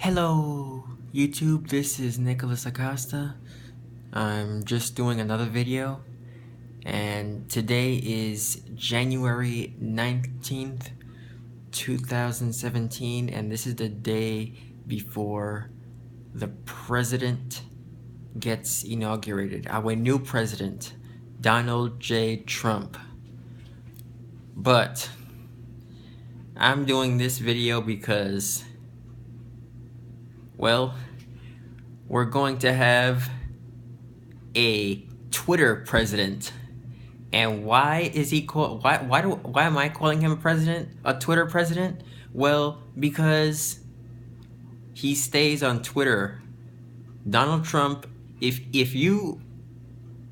Hello YouTube, this is Nicholas Acosta. I'm just doing another video, and today is January 19th, 2017, and this is the day before the president gets inaugurated. Our new president, Donald J. Trump. But I'm doing this video because, well, we're going to have a Twitter president. And why is he called, why am I calling him a Twitter president? Well, because he stays on Twitter. Donald Trump, if you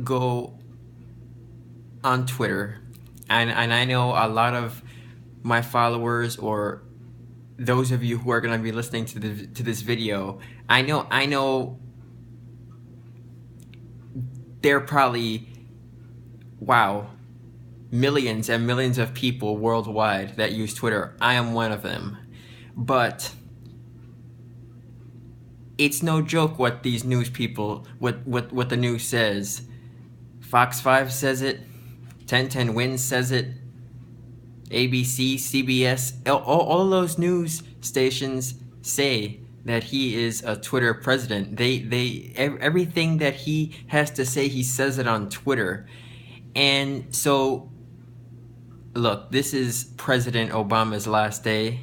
go on Twitter, and I know a lot of my followers, or those of you who are going to be listening to this video, I know there are probably, wow, millions and millions of people worldwide that use Twitter. I am one of them. But it's no joke what these news people, what the news says. Fox 5 says it, 1010 Wins says it, ABC, CBS, all those news stations say that he is a Twitter president. Everything that he has to say, he says it on Twitter. And so, look, this is President Obama's last day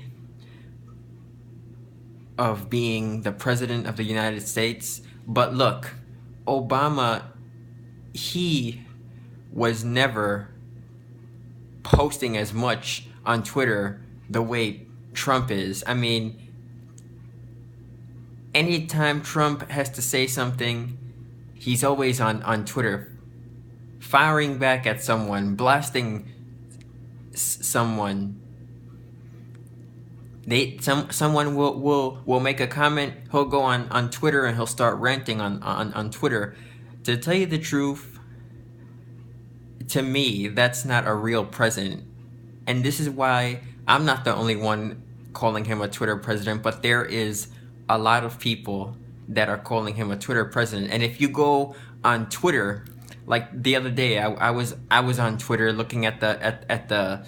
of being the president of the United States. But look, Obama, he was never posting as much on Twitter the way Trump is. I mean, anytime Trump has to say something, he's always on Twitter, firing back at someone, blasting someone. Someone will make a comment, he'll go on Twitter and he'll start ranting on Twitter. To tell you the truth, to me, that's not a real president. And this is why I'm not the only one calling him a Twitter president, but there is a lot of people that are calling him a Twitter president. And if you go on Twitter, like the other day, I was on Twitter looking at the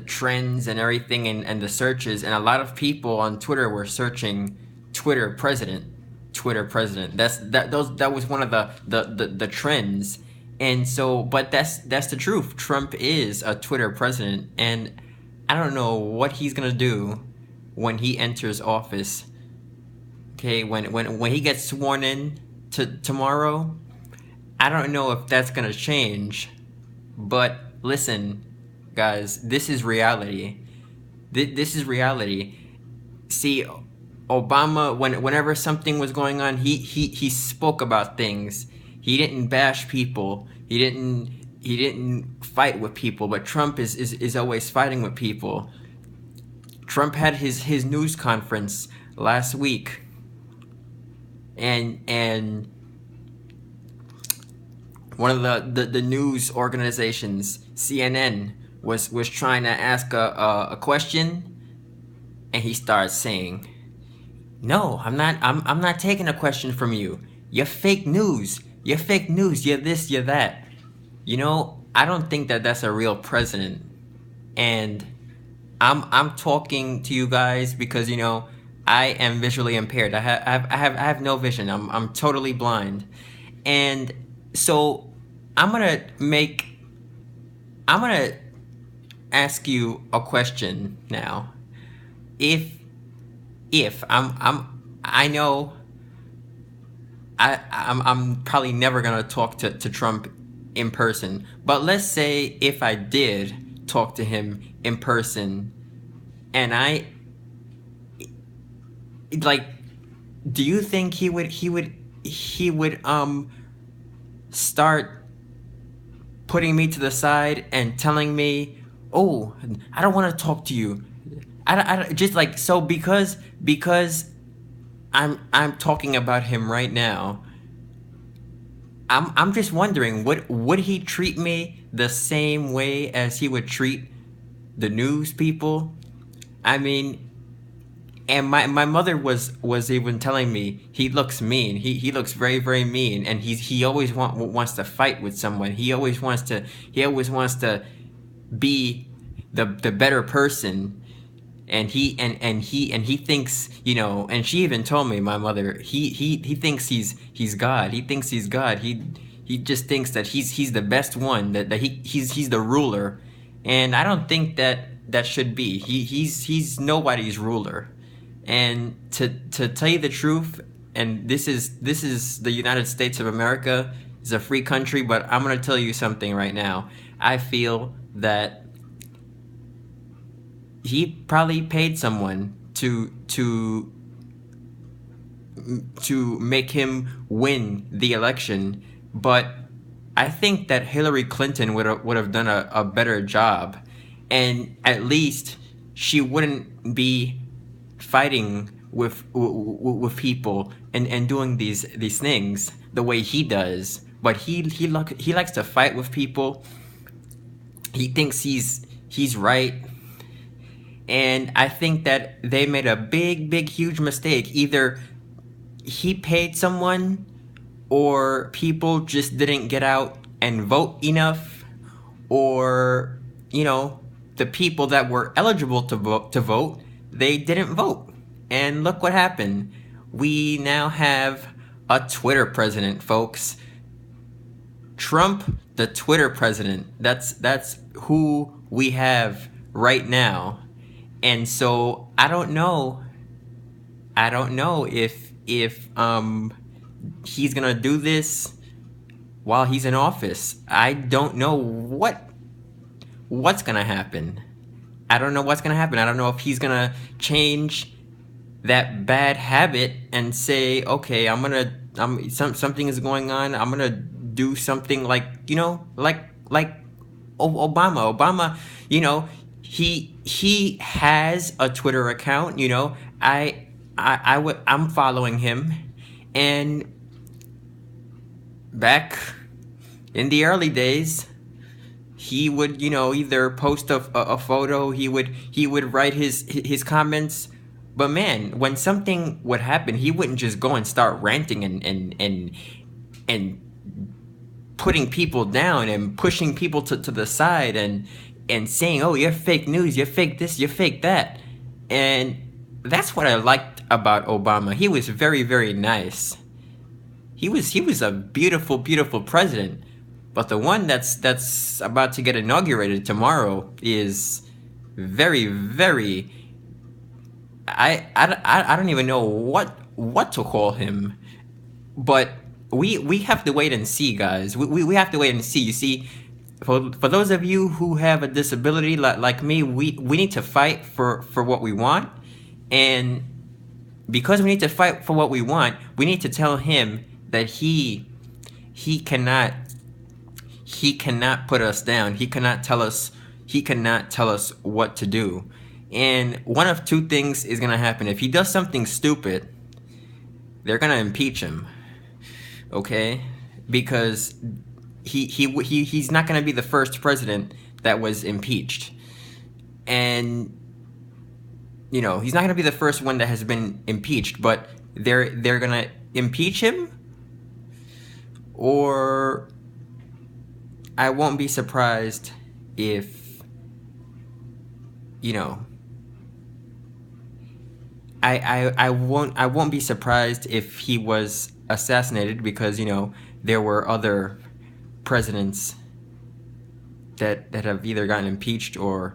trends and everything, and the searches, and a lot of people on Twitter were searching Twitter president. That was one of the trends. And so, but that's the truth. Trump is a Twitter president, and I don't know what he's gonna do when he enters office. Okay, when he gets sworn in tomorrow, I don't know if that's gonna change. But listen, guys, this is reality. This is reality. See, Obama, whenever something was going on, he spoke about things. He didn't bash people. He didn't fight with people. But Trump is always fighting with people. Trump had his news conference last week, and one of the news organizations, CNN, was trying to ask a question, and he starts saying, "No, I'm not taking a question from you. You're fake news. You're fake news. You're this. You're that." You know, I don't think that that's a real president. And I'm talking to you guys because, you know, I am visually impaired. I have no vision. I'm totally blind. And so I'm gonna ask you a question now. If I know I'm probably never gonna talk to Trump in person, but let's say if I did talk to him in person, and I, like, do you think he would start putting me to the side and telling me, "Oh, I don't want to talk to you. I just like so because I'm talking about him right now. I'm just wondering, would he treat me the same way as he would treat the news people? I mean, And my mother was even telling me he looks mean. He looks very very mean, and he always wants to fight with someone. He always wants to be the better person. And he thinks, and she even told me, my mother, he thinks he's God. He thinks he's God. He just thinks that he's the best one, that he's the ruler. And I don't think that should be. He's nobody's ruler. And to tell you the truth, and this is the United States of America. It's a free country, but I'm gonna tell you something right now. I feel that he probably paid someone to make him win the election, but I think that Hillary Clinton would have done a better job, and at least she wouldn't be fighting with people and doing these things the way he does. But he likes to fight with people. He thinks he's right. And I think that they made a big, huge mistake. Either he paid someone, or people just didn't get out and vote enough, or, the people that were eligible to vote, they didn't vote. And look what happened. We now have a Twitter president, folks. Trump, the Twitter president. That's who we have right now. And so I don't know if he's gonna do this while he's in office. I don't know what's gonna happen. I don't know what's gonna happen. I don't know if he's gonna change that bad habit and say, okay, something is going on. I'm gonna do something like Obama. Obama, he has a Twitter account. I'm following him, and back in the early days, he would either post a photo, he would write his comments. But man, when something would happen, he wouldn't just go and start ranting and putting people down and pushing people to the side and saying, oh, you're fake news, you're fake this, you're fake that. And that's what I liked about Obama. He was very, very nice. He was a beautiful, beautiful president. But the one that's about to get inaugurated tomorrow is very, very... I don't even know what to call him. But we have to wait and see, guys. We have to wait and see. You see, for those of you who have a disability like me, we need to fight for what we want. And because we need to fight for what we want, we need to tell him that he cannot put us down. He cannot tell us what to do. And one of two things is gonna happen. If he does something stupid, they're gonna impeach him. Okay? Because he's not gonna be the first president that was impeached. And he's not gonna be the first one that has been impeached, but they're gonna impeach him, or I won't be surprised if I won't be surprised if he was assassinated, because there were other presidents that have either gotten impeached or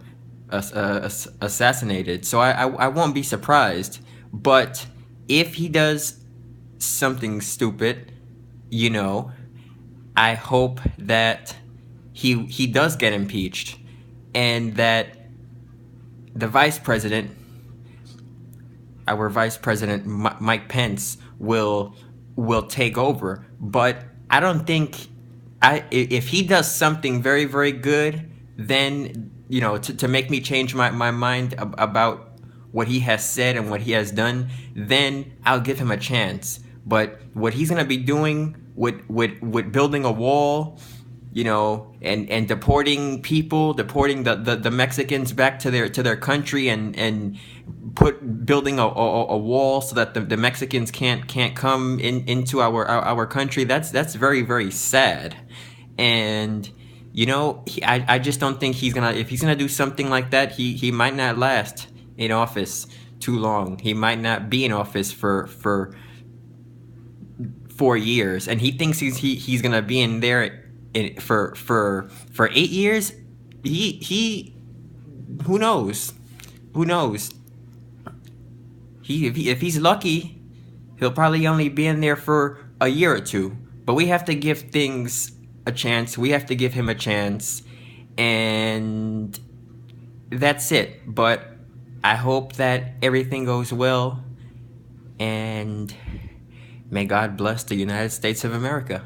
assassinated. So I won't be surprised. But if he does something stupid, I hope that he does get impeached, and that the vice president, our Vice President Mike Pence, will take over. But I don't think if he does something very, very good, then to make me change my mind about what he has said and what he has done, then I'll give him a chance. But what he's gonna be doing with building a wall and deporting people, deporting the Mexicans back to their country, and building a wall so that the Mexicans can't come into our country. That's very, very sad. And I just don't think if he's gonna do something like that, he might not last in office too long. He might not be in office for 4 years, and he thinks he's gonna be in there for 8 years. He who knows? Who knows? If he's lucky, he'll probably only be in there for a year or two. But we have to give things a chance. We have to give him a chance, and that's it. But I hope that everything goes well, and may God bless the United States of America.